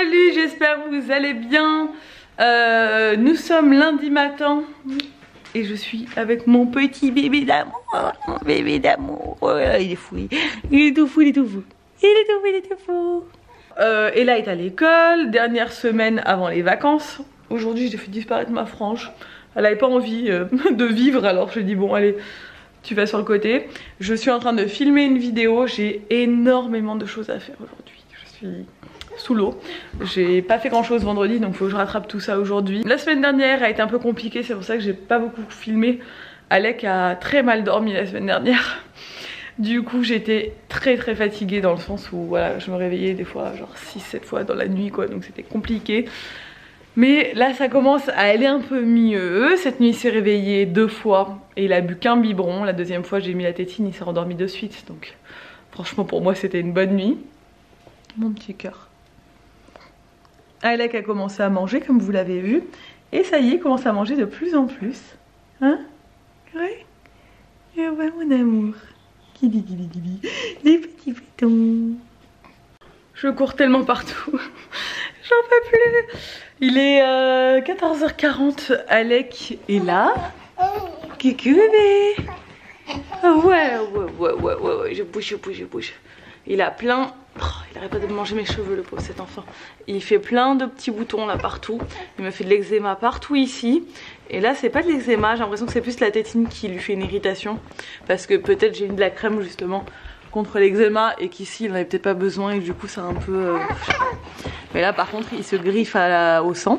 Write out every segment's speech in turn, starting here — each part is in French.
Salut, j'espère que vous allez bien. Nous sommes lundi matin et je suis avec mon petit bébé d'amour. Mon bébé d'amour. Oh là là, il est fou. Il est tout fou, il est tout fou. Il est tout fou, il est tout fou. Ella est à l'école, dernière semaine avant les vacances. Aujourd'hui, j'ai fait disparaître ma frange. Elle n'avait pas envie de vivre, alors je lui ai dit bon allez, tu vas sur le côté. Je suis en train de filmer une vidéo, j'ai énormément de choses à faire aujourd'hui. Je suis sous l'eau. J'ai pas fait grand chose vendredi, donc faut que je rattrape tout ça aujourd'hui. La semaine dernière a été un peu compliquée, c'est pour ça que j'ai pas beaucoup filmé. Alec a très mal dormi la semaine dernière. Du coup j'étais très fatiguée dans le sens où voilà, je me réveillais des fois genre 6-7 fois dans la nuit quoi, donc c'était compliqué. Mais là ça commence à aller un peu mieux. Cette nuit il s'est réveillé 2 fois et il a bu qu'un biberon. La deuxième fois j'ai mis la tétine, il s'est rendormi de suite. Donc franchement pour moi c'était une bonne nuit. Mon petit cœur. Alec a commencé à manger comme vous l'avez vu. Et ça y est, il commence à manger de plus en plus. Hein? Ouais? Et ouais mon amour. Kili kili kili. Les petits pétons. Je cours tellement partout. J'en peux plus. Il est 14h40. Alec est là. Coucou bébé. Ouais, je bouge. Il a plein... Oh, il arrête pas de manger mes cheveux le pauvre cet enfant. Il fait plein de petits boutons là partout. Il me fait de l'eczéma partout ici. Et là c'est pas de l'eczéma, j'ai l'impression que c'est plus la tétine qui lui fait une irritation. Parce que peut-être j'ai mis de la crème justement contre l'eczéma et qu'ici il n'avait peut-être pas besoin et du coup ça a un peu... Mais là par contre il se griffe au sang.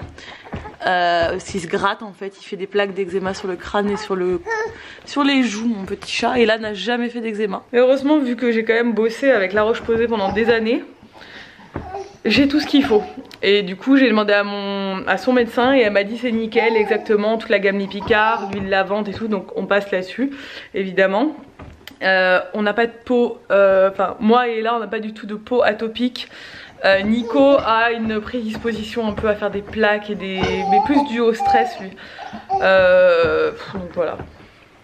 S'il se gratte en fait, il fait des plaques d'eczéma sur le crâne et sur les joues mon petit chat. Et là n'a jamais fait d'eczéma. Mais heureusement vu que j'ai quand même bossé avec La Roche-Posay pendant des années, j'ai tout ce qu'il faut. Et du coup j'ai demandé à son médecin et elle m'a dit c'est nickel, exactement, toute la gamme Lipicard, l'huile lavande et tout, donc on passe là-dessus évidemment. On n'a pas de peau, enfin moi et là on n'a pas du tout de peau atopique. Nico a une prédisposition un peu à faire des plaques et mais plus dû au stress lui. Donc voilà.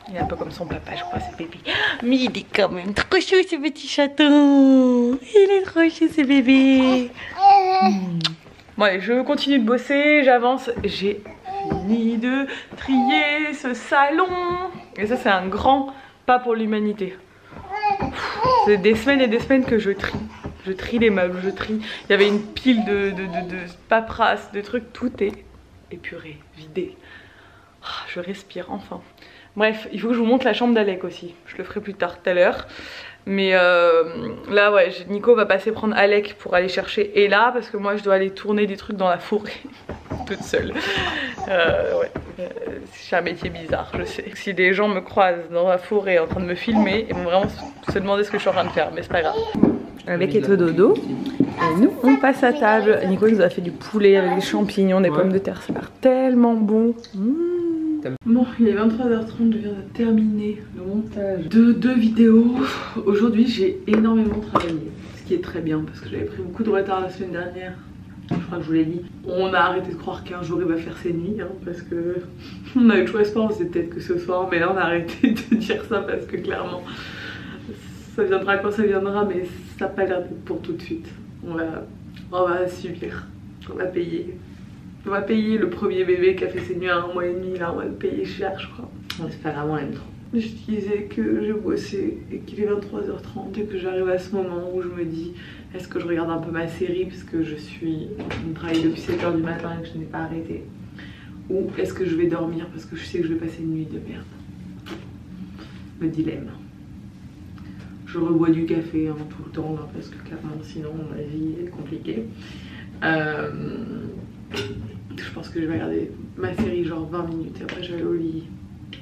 Il est un peu comme son papa je crois, ce bébé. Mais il est quand même trop chou ce petit chaton. Il est trop chou ce bébé. Bon allez, je continue de bosser, j'avance. J'ai fini de trier ce salon. Et ça c'est un grand pas pour l'humanité. C'est des semaines et des semaines que je trie. Je trie les meubles, je trie. Il y avait une pile de paperasse, de trucs, tout est épuré, vidé. Je respire enfin. Bref, il faut que je vous montre la chambre d'Alec aussi. Je le ferai plus tard tout à l'heure. Mais là ouais, Nico va passer prendre Alec pour aller chercher Ella parce que moi je dois aller tourner des trucs dans la forêt toute seule. Ouais, c'est un métier bizarre, je sais. Si des gens me croisent dans la forêt en train de me filmer, ils vont vraiment se demander ce que je suis en train de faire, mais c'est pas grave. Alec est au dodo et nous on passe à table. Nico nous a fait du poulet avec des champignons, des pommes de terre, ça a l'air tellement bon. Bon, il est 23h30, je viens de terminer le montage de 2 vidéos. Aujourd'hui j'ai énormément travaillé, ce qui est très bien parce que j'avais pris beaucoup de retard la semaine dernière. Je crois que je vous l'ai dit. On a arrêté de croire qu'un jour il va faire ses nuits hein, parce que on a eu toujours espoir, on s'est peut-être que ce soir, mais là on a arrêté de dire ça parce que clairement ça viendra quand ça viendra, mais ça n'a pas l'air d'être pour tout de suite. On va subir, on va payer. On va payer le premier bébé qui a fait ses nuits à 1 mois et demi, là on va le payer cher je crois. C'est pas grave, on l'aime trop. Je disais que je bossais et qu'il est 23h30 et que j'arrive à ce moment où je me dis est-ce que je regarde un peu ma série parce que je travaille depuis 7h du matin et que je n'ai pas arrêté, ou est-ce que je vais dormir parce que je sais que je vais passer une nuit de merde. Le dilemme. Je rebois du café hein, tout le temps là, parce que clairement sinon ma vie est compliquée. Je pense que je vais regarder ma série genre 20 minutes et après je vais aller au lit.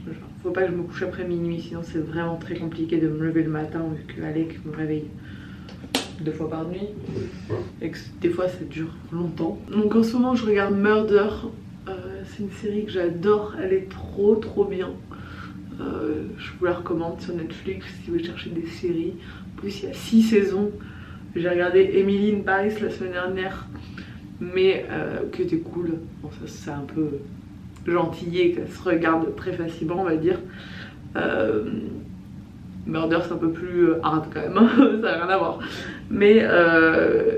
Genre, faut pas que je me couche après minuit, sinon c'est vraiment très compliqué de me lever le matin vu que Alec me réveille 2 fois par nuit et que des fois ça dure longtemps. Donc en ce moment je regarde Murder. C'est une série que j'adore, elle est trop bien. Je vous la recommande sur Netflix si vous cherchez des séries. En plus il y a 6 saisons. J'ai regardé Emily in Paris la semaine dernière, mais qui était cool. Bon ça c'est un peu gentillé, que ça se regarde très facilement on va dire. Murder c'est un peu plus hard quand même, ça n'a rien à voir. Mais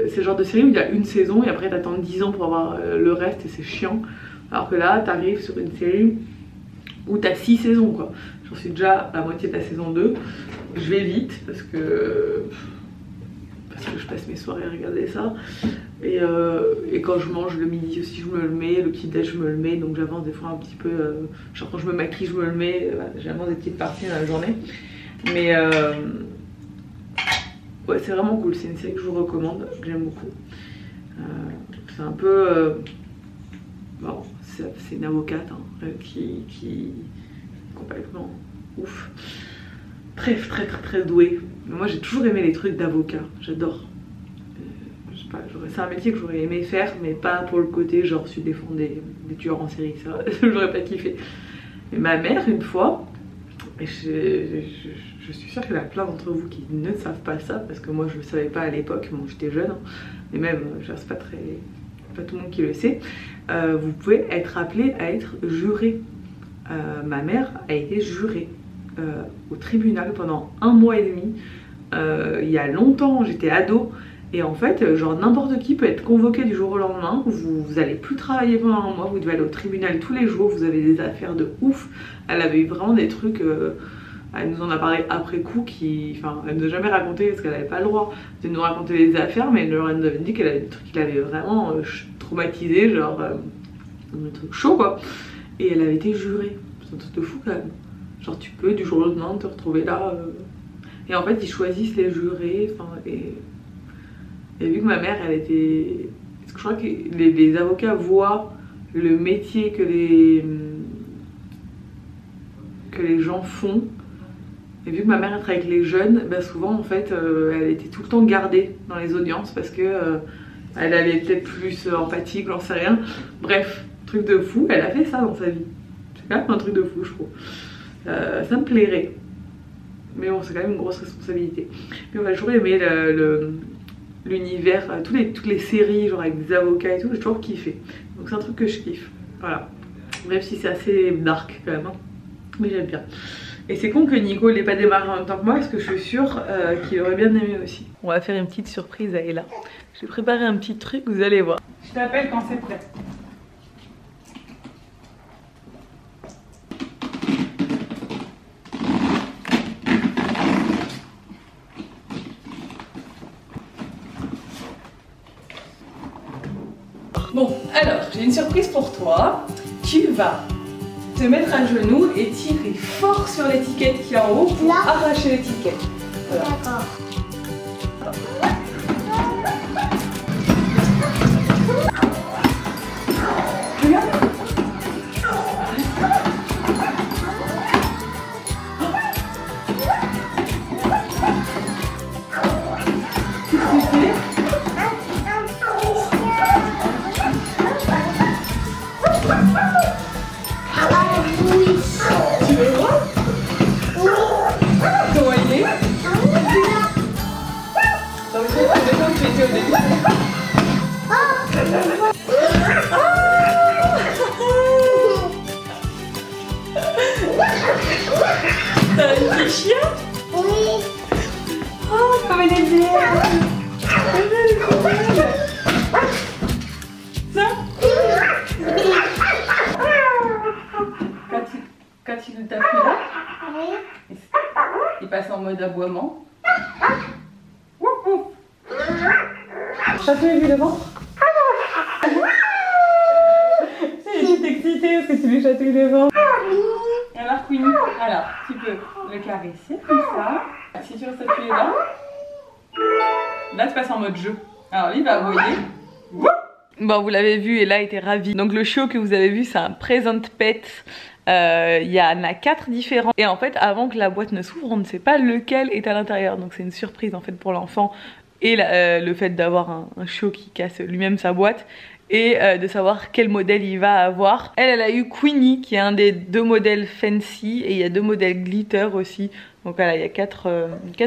c'est le genre de série où il y a une saison et après t'attends 10 ans pour avoir le reste et c'est chiant. Alors que là t'arrives sur une série où t'as 6 saisons quoi. J'en suis déjà à la moitié de la saison 2. Je vais vite parce que je passe mes soirées à regarder ça. Et quand je mange le midi aussi je me le mets, le petit déj je me le mets, donc j'avance des fois un petit peu, genre quand je me maquille je me le mets, j'avance des petites parties dans la journée. Mais ouais c'est vraiment cool, c'est une série que je vous recommande, que j'aime beaucoup. C'est un peu, bon c'est une avocate hein, qui est complètement ouf. Très douée. Mais moi j'ai toujours aimé les trucs d'avocat, j'adore. Je sais pas, c'est un métier que j'aurais aimé faire, mais pas pour le côté genre su défendre des tueurs en série, ça j'aurais pas kiffé. Mais ma mère une fois, et je suis sûre qu'il y en a plein d'entre vous qui ne savent pas ça, parce que moi je le savais pas à l'époque, bon j'étais jeune, hein, mais même c'est pas tout le monde qui le sait, vous pouvez être appelé à être juré. Ma mère a été jurée au tribunal pendant 1 mois et demi, il y a longtemps, j'étais ado. Et en fait, genre n'importe qui peut être convoqué du jour au lendemain, vous allez plus travailler pendant 1 mois, vous devez aller au tribunal tous les jours, vous avez des affaires de ouf. Elle avait eu vraiment des trucs, elle nous en a parlé après coup, enfin elle nous a jamais raconté parce qu'elle avait pas le droit de nous raconter les affaires, mais elle nous avait dit qu'elle avait des trucs qui l'avaient vraiment traumatisé, genre des trucs chauds quoi. Et elle avait été jurée, c'est un truc de fou quand même. Genre tu peux du jour au lendemain te retrouver là. Et en fait ils choisissent les jurés, enfin et vu que ma mère elle était... Parce que je crois que les avocats voient le métier que les gens font. Et vu que ma mère elle travaille avec les jeunes, bah souvent en fait elle était tout le temps gardée dans les audiences parce que elle allait peut-être plus empathique, j'en sais rien. Bref, truc de fou, elle a fait ça dans sa vie. C'est quand même un truc de fou je trouve. Ça me plairait. Mais bon c'est quand même une grosse responsabilité. Mais on va toujours aimer l'univers, toutes les séries genre avec des avocats et tout, j'ai toujours kiffé. Donc c'est un truc que je kiffe, voilà. Même si c'est assez dark quand même, hein. Mais j'aime bien. Et c'est con que Nico n'ait pas démarré en même temps que moi parce que je suis sûre qu'il aurait bien aimé aussi. On va faire une petite surprise à Ella. J'ai préparé un petit truc, vous allez voir. Je t'appelle quand c'est prêt. Bon, alors, j'ai une surprise pour toi. Tu vas te mettre à genoux et tirer fort sur l'étiquette qui est en haut pour arracher l'étiquette. Voilà. D'accord. Regarde. T'as un petit chien? Oui. Oh, comme elle est belle. Elle est trop belle. Ça? Quand il t'appuie là, il passe en mode aboiement. Ouf, ouf. Chatouille-lui le ventre. Il est excité parce que tu lui chatouilles le ventre. Alors Queenie, alors tu peux le caresser comme ça. Si tu restes appuyé là tu passes en mode jeu. Alors lui il va aboyer. Bon vous l'avez vu, Ella était ravie. Donc le show que vous avez vu c'est un present pet. Il y en a 4 différents. Et en fait avant que la boîte ne s'ouvre on ne sait pas lequel est à l'intérieur. Donc c'est une surprise en fait pour l'enfant. Et le fait d'avoir un show qui casse lui-même sa boîte. Et de savoir quel modèle il va avoir. Elle a eu Queenie qui est un des 2 modèles fancy et il y a 2 modèles glitter aussi. Donc voilà, il y a 4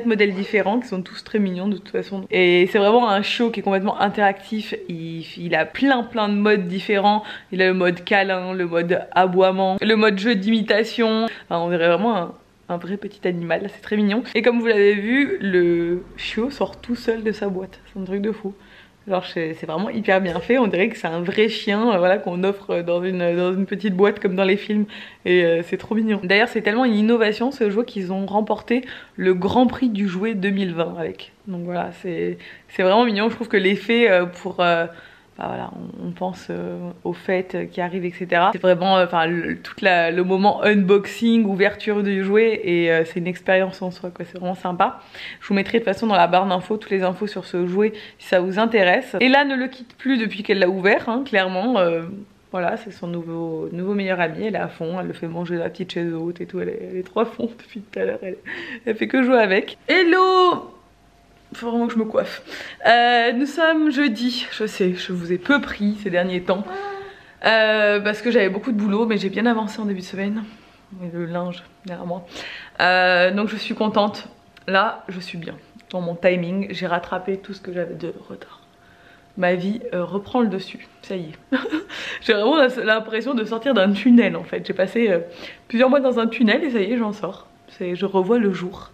modèles différents qui sont tous très mignons de toute façon. Et c'est vraiment un show qui est complètement interactif. Il a plein de modes différents. Il a le mode câlin, le mode aboiement, le mode jeu d'imitation. Enfin, on dirait vraiment un vrai petit animal, c'est très mignon. Et comme vous l'avez vu, le chiot sort tout seul de sa boîte, c'est un truc de fou. Genre c'est vraiment hyper bien fait, on dirait que c'est un vrai chien voilà, qu'on offre dans une petite boîte comme dans les films et c'est trop mignon. D'ailleurs c'est tellement une innovation ce jouet qu'ils ont remporté le Grand Prix du jouet 2020 avec. Donc voilà, c'est vraiment mignon, je trouve que l'effet pour... voilà, on pense aux fêtes qui arrivent, etc. C'est vraiment tout le moment unboxing, ouverture du jouet et c'est une expérience en soi, quoi. C'est vraiment sympa. Je vous mettrai de toute façon dans la barre d'infos toutes les infos sur ce jouet si ça vous intéresse. Et là ne le quitte plus depuis qu'elle l'a ouvert, hein, clairement. Voilà, c'est son nouveau meilleur ami, elle est à fond, elle le fait manger la petite chaise haute et tout, elle est trop à fond depuis tout à l'heure, elle fait que jouer avec. Hello! Faut vraiment que je me coiffe. Nous sommes jeudi, je sais, je vous ai peu pris ces derniers temps parce que j'avais beaucoup de boulot, mais j'ai bien avancé en début de semaine. Et le linge derrière moi. Donc je suis contente. Là, je suis bien. Dans mon timing, j'ai rattrapé tout ce que j'avais de retard. Ma vie reprend le dessus, ça y est. J'ai vraiment l'impression de sortir d'un tunnel en fait. J'ai passé plusieurs mois dans un tunnel et ça y est, j'en sors. Je revois le jour.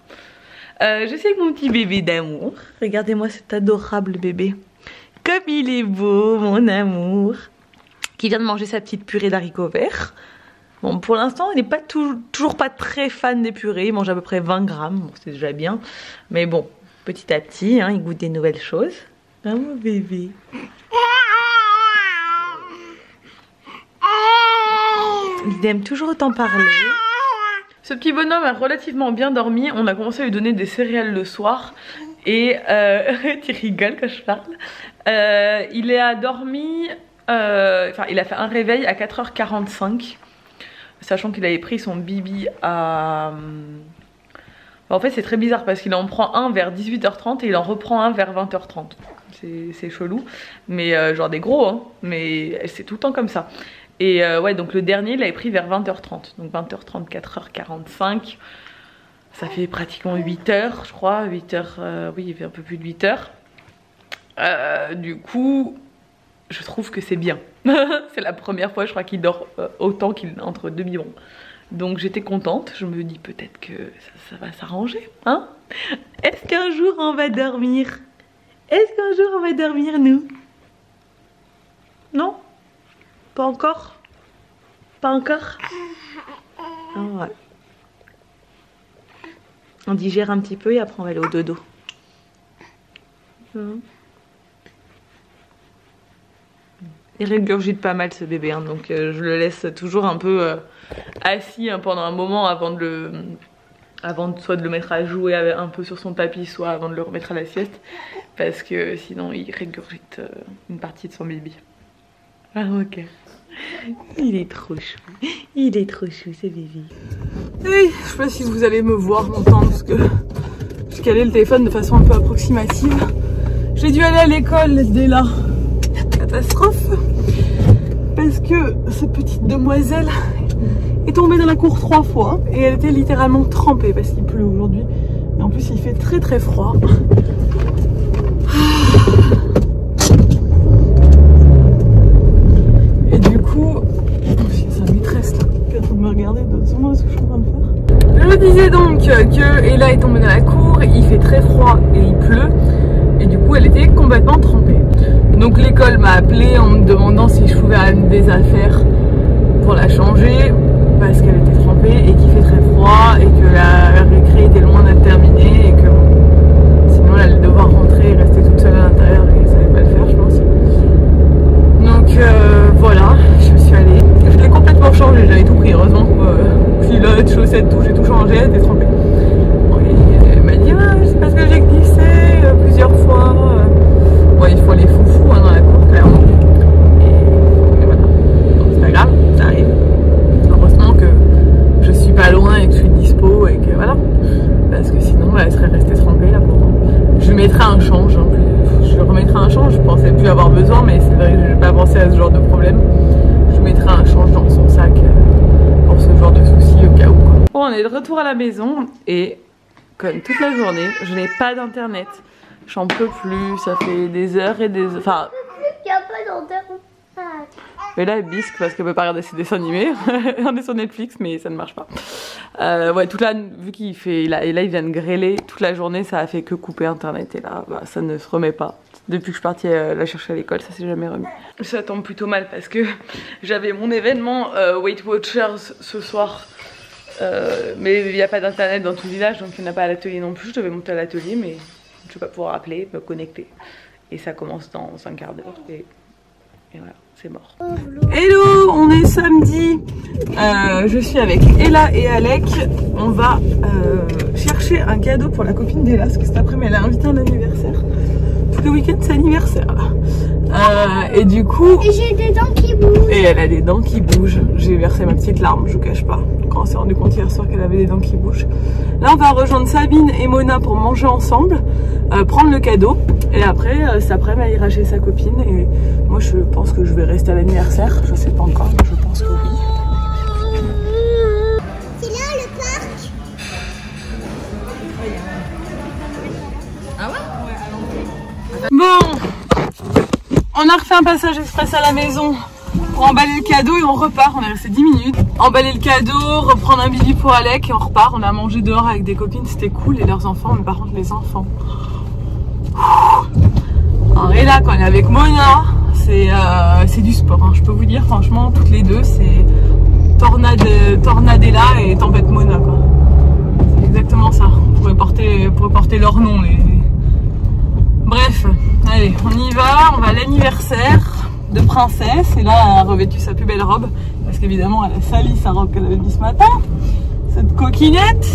Je suis avec mon petit bébé d'amour. Regardez-moi cet adorable bébé. Comme il est beau, mon amour. Qui vient de manger sa petite purée d'haricots verts. Bon, pour l'instant, il n'est pas toujours pas très fan des purées. Il mange à peu près 20 grammes. Bon, c'est déjà bien. Mais bon, petit à petit, hein, il goûte des nouvelles choses. Hein, mon bébé. Il aime toujours autant parler. Ce petit bonhomme a relativement bien dormi. On a commencé à lui donner des céréales le soir. Et tu rigoles quand je parle. Il a dormi... il a fait un réveil à 4h45. Sachant qu'il avait pris son bibi à... En fait c'est très bizarre parce qu'il en prend un vers 18h30 et il en reprend un vers 20h30. C'est chelou. Mais genre des gros hein. Mais c'est tout le temps comme ça. Et ouais, donc le dernier, il l'avait pris vers 20h30. Donc 20h30, 4h45. Ça fait pratiquement 8h, je crois. 8h, oui, il fait un peu plus de 8h. Du coup, je trouve que c'est bien. C'est la première fois, je crois, qu'il dort autant entre deux biberons. Donc j'étais contente. Je me dis peut-être que ça va s'arranger. Hein? Est-ce qu'un jour on va dormir? Est-ce qu'un jour on va dormir, nous? Non? Pas encore? Pas encore? Ah ouais. On digère un petit peu et après on va aller au dodo. Il régurgite pas mal ce bébé, hein, donc je le laisse toujours un peu assis hein, pendant un moment avant soit de le mettre à jouer un peu sur son tapis, soit avant de le remettre à la sieste. Parce que sinon il régurgite une partie de son bébé. Ah ok. Il est trop chou. Il est trop chou ce bébé. Et je sais pas si vous allez me voir, m'entendre parce que je calais le téléphone de façon un peu approximative. J'ai dû aller à l'école dès là. Catastrophe. Parce que cette petite demoiselle est tombée dans la cour 3 fois et elle était littéralement trempée parce qu'il pleut aujourd'hui. Et en plus il fait très très froid. Et du coup, c'est sa maîtresse là qui est en train de me regarder de ce que je suis en train de faire. Je disais donc que Ella est tombée dans la cour, il fait très froid et il pleut. Et du coup elle était complètement trempée. Donc l'école m'a appelée en me demandant si je pouvais amener des affaires pour la changer parce qu'elle était trempée et qu'il fait très froid et que la récré était loin d'être terminée et que sinon elle allait devoir rentrer et rester toute seule à l'intérieur et ça allait pas le faire je pense. Donc voilà, je suis allée. Je l'ai complètement changé, j'avais tout pris, heureusement que culottes, chaussettes, tout, j'ai tout changé, elle était trempée. Et elle m'a dit ah, c'est parce que j'ai glissé plusieurs fois. Ouais, il faut aller foufou hein, dans la cour clairement. Et voilà. Donc c'est pas grave, ça arrive. Heureusement que je suis pas loin et que je suis dispo et que voilà. Parce que sinon elle serait restée trempée là pour. Je lui mettrai un change, hein, je lui remettrai un change, je pensais plus avoir besoin mais c'est vrai que je n'ai pas pensé à ce genre de problème. Je mettrai un change dans son sac pour ce genre de soucis au cas où quoi. Bon, on est de retour à la maison et comme toute la journée, je n'ai pas d'internet. J'en peux plus, ça fait des heures et des heures. Enfin. Il n'y a pas d'internet. Mais là elle bisque parce qu'elle peut pas regarder ses dessins animés. On est sur Netflix mais ça ne marche pas. Ouais, vu qu'il fait, et là il vient de grêler toute la journée, ça a fait que couper internet et là bah, ça ne se remet pas. Depuis que je suis partie la chercher à l'école, ça s'est jamais remis. Ça tombe plutôt mal parce que j'avais mon événement Weight Watchers ce soir. Mais il n'y a pas d'internet dans tout le village, donc il n'y en a pas à l'atelier non plus. Je devais monter à l'atelier, mais je ne vais pas pouvoir appeler, me connecter. Et ça commence dans 5 quarts d'heure. Et voilà, c'est mort. Hello, on est samedi. Je suis avec Ella et Alec. On va chercher un cadeau pour la copine d'Ella, parce que cet après-midi elle a invité un anniversaire. Tout le week-end c'est anniversaire là. Et du coup... Et j'ai des dents qui bougent. Et elle a des dents qui bougent. J'ai versé ma petite larme, je vous cache pas. Quand on s'est rendu compte hier soir qu'elle avait des dents qui bougent. Là on va rejoindre Sabine et Mona pour manger ensemble, prendre le cadeau. Et après, cet après-midi elle ira chez sa copine. Et moi je pense que je vais rester à l'anniversaire. Je sais pas encore, mais je pense que oui. C'est là le parc. Ah ouais? Bon, on a refait un passage express à la maison pour emballer le cadeau et on repart. On est resté 10 minutes. Emballer le cadeau, reprendre un bibi pour Alec et on repart. On a mangé dehors avec des copines, c'était cool, et leurs enfants, mais par contre les enfants. Alors, et là, quand on est avec Mona, c'est du sport, hein. Je peux vous dire, franchement, toutes les deux, c'est Tornadella et Tempête Mona, quoi. C'est exactement ça. Vous pourrez porter leur nom. Bref, allez, on y va. On va à l'anniversaire de Princesse. Et là, elle a revêtu sa plus belle robe. Parce qu'évidemment, elle a sali sa robe qu'elle avait mis ce matin. Cette coquinette.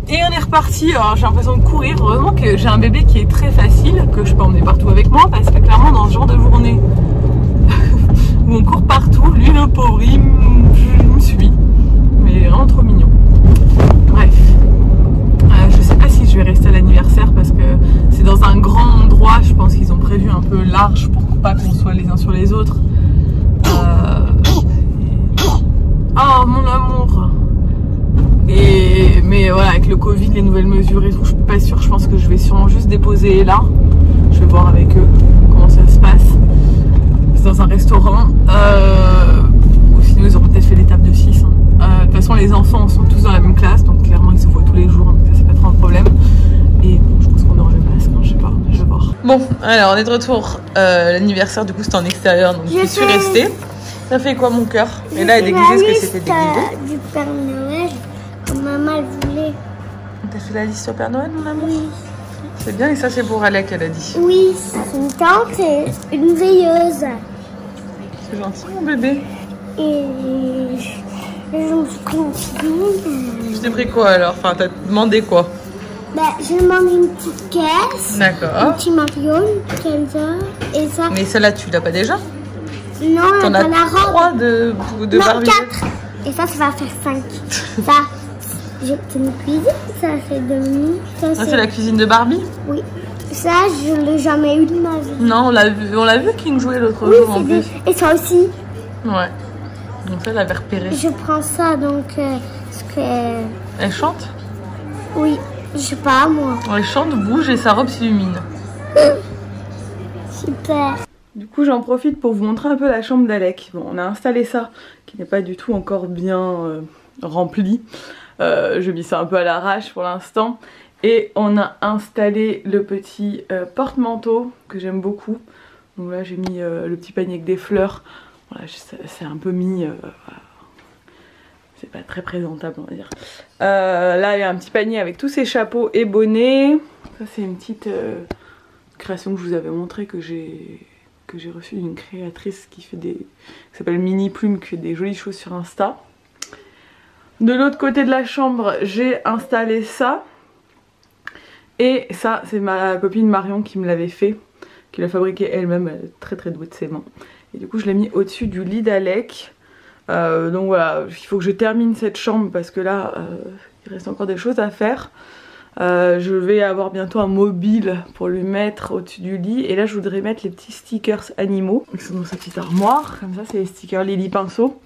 Et on est reparti. Alors, j'ai l'impression de courir. Heureusement que j'ai un bébé qui est très facile, que je peux emmener partout avec moi. Parce que clairement, dans ce genre de journée où on court partout, lui, le pauvre, il me suit. Mais il est vraiment trop mignon. Bref. Je sais pas si je vais rester à l'anniversaire parce que c'est dans un grand endroit. Je pense qu'ils ont prévu un peu large pour pas qu'on soit les uns sur les autres. Oh mon amour. Mais voilà, avec le Covid, les nouvelles mesures et tout, je suis pas sûre. Je pense que je vais sûrement juste déposer là. Je vais voir avec eux comment ça se passe. C'est dans un restaurant. Ou sinon ils auront peut-être fait l'étape de 6. De toute façon, les enfants sont tous dans la même classe, donc clairement ils se voient tous les jours, donc ça c'est pas trop un problème. Et bon, je pense qu'on aura le masque, hein, je sais pas, je vais voir. Bon, alors on est de retour. L'anniversaire du coup c'était en extérieur, donc je suis restée. Ça fait quoi mon cœur? Et là elle est déguisée, ce que c'était déguisé. Du Père Noël, comme maman voulait. T'as fait la liste au Père Noël, mon amour? Oui. C'est bien, et ça c'est pour Alec, elle a dit. Oui, c'est une tante et une veilleuse. C'est gentil mon bébé. Et je me suis pris une petite. Tu t'es pris quoi alors? Enfin, t'as demandé quoi? Bah, je demande une petite caisse. D'accord. Un petit Mario, une Elsa, et ça. Mais celle-là, tu l'as pas déjà? Non, t'en as la robe. 3 de non, Barbie. 4. Et ça va faire 5. Ça, c'est une cuisine, ça fait demi. Ça, c'est la cuisine de Barbie? Oui. Ça, je l'ai jamais eu de ma vie. Non, on l'a vu King jouer l'autre oui, jour en plus. Et ça aussi. Ouais. Donc ça, elle avait repéré. Je prends ça, donc, parce que... Elle chante? Oui, je sais pas, moi. Elle chante, bouge et sa robe s'illumine. Super. Du coup, j'en profite pour vous montrer un peu la chambre d'Alec. Bon, on a installé ça, qui n'est pas du tout encore bien rempli. Je mis ça un peu à l'arrache pour l'instant. Et on a installé le petit porte-manteau que j'aime beaucoup. Donc là, j'ai mis le petit panier avec des fleurs. Voilà, c'est un peu mis... c'est pas très présentable, on va dire. Là, il y a un petit panier avec tous ces chapeaux et bonnets. Ça, c'est une petite création que je vous avais montrée, que j'ai reçue d'une créatrice qui s'appelle Mini Plume, qui fait des jolies choses sur Insta. De l'autre côté de la chambre, j'ai installé ça. Et ça, c'est ma copine Marion qui me l'avait fait, qui l'a fabriqué elle-même, elle est très très douée de ses mains. Et du coup, je l'ai mis au-dessus du lit d'Alec. Donc voilà, il faut que je termine cette chambre parce que là, il reste encore des choses à faire. Je vais avoir bientôt un mobile pour lui mettre au-dessus du lit. Et là, je voudrais mettre les petits stickers animaux qui sont dans sa petite armoire. Comme ça, c'est les stickers Lily Pinceau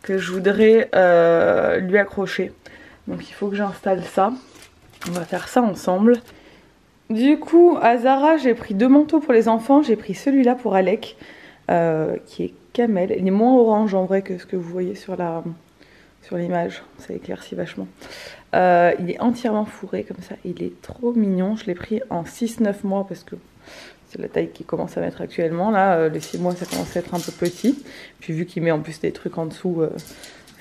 que je voudrais lui accrocher. Donc il faut que j'installe ça. On va faire ça ensemble. Du coup, à Zara, j'ai pris 2 manteaux pour les enfants. J'ai pris celui-là pour Alec. qui est camel. Il est moins orange en vrai que ce que vous voyez sur l'image, ça éclaircit vachement. Il est entièrement fourré comme ça, il est trop mignon. Je l'ai pris en 6-9 mois parce que c'est la taille qu'il commence à mettre actuellement. Là, les 6 mois, ça commence à être un peu petit. Puis vu qu'il met en plus des trucs en dessous,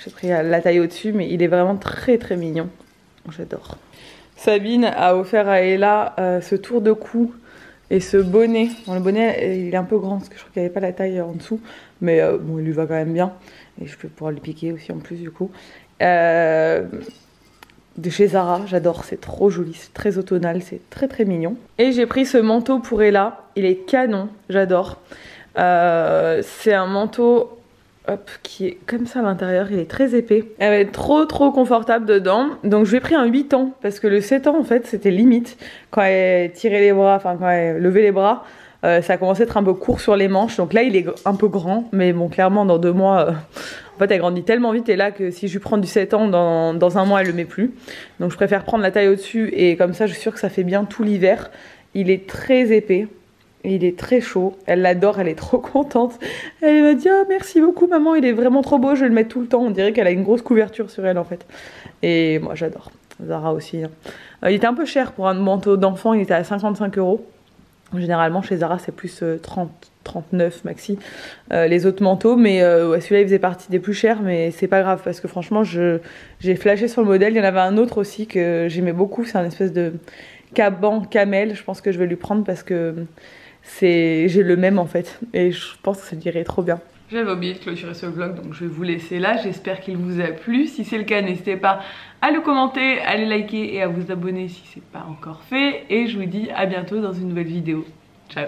j'ai pris la taille au-dessus, mais il est vraiment très très mignon. J'adore. Sabine a offert à Ella ce tour de cou et ce bonnet. Bon, le bonnet, il est un peu grand parce que je crois qu'il n'y avait pas la taille en dessous. Mais bon, il lui va quand même bien. Et je peux pouvoir le piquer aussi en plus du coup. De chez Zara, j'adore, c'est trop joli, c'est très automnal, c'est très très mignon. Et j'ai pris ce manteau pour Ella, il est canon, j'adore. C'est un manteau qui est comme ça à l'intérieur, il est très épais. Elle va être trop confortable dedans. Donc je lui ai pris un 8 ans, parce que le 7 ans en fait c'était limite. Quand elle tirait les bras, enfin quand elle levait les bras, ça commençait à être un peu court sur les manches. Donc là il est un peu grand, mais bon clairement dans 2 mois... En fait, elle grandit tellement vite et là que si je lui prends du 7 ans, dans un mois, elle le met plus. Donc je préfère prendre la taille au-dessus et comme ça, je suis sûre que ça fait bien tout l'hiver. Il est très épais et il est très chaud. Elle l'adore, elle est trop contente. Elle m'a dit « Ah, merci beaucoup maman, il est vraiment trop beau, je vais le mettre tout le temps. » On dirait qu'elle a une grosse couverture sur elle en fait. Et moi, j'adore. Zara aussi. Hein. Il était un peu cher pour un manteau d'enfant, il était à 55 €. Généralement, chez Zara, c'est plus 39 maxi les autres manteaux, mais ouais, celui-là il faisait partie des plus chers, mais c'est pas grave parce que franchement j'ai flashé sur le modèle. Il y en avait un autre aussi que j'aimais beaucoup, c'est un espèce de caban camel. Je pense que je vais lui prendre parce que j'ai le même en fait et je pense que ça dirait trop bien. J'avais oublié de clôturer ce vlog, donc je vais vous laisser là. J'espère qu'il vous a plu. Si c'est le cas, n'hésitez pas à le commenter, à le liker et à vous abonner si c'est pas encore fait. Et je vous dis à bientôt dans une nouvelle vidéo. Ciao.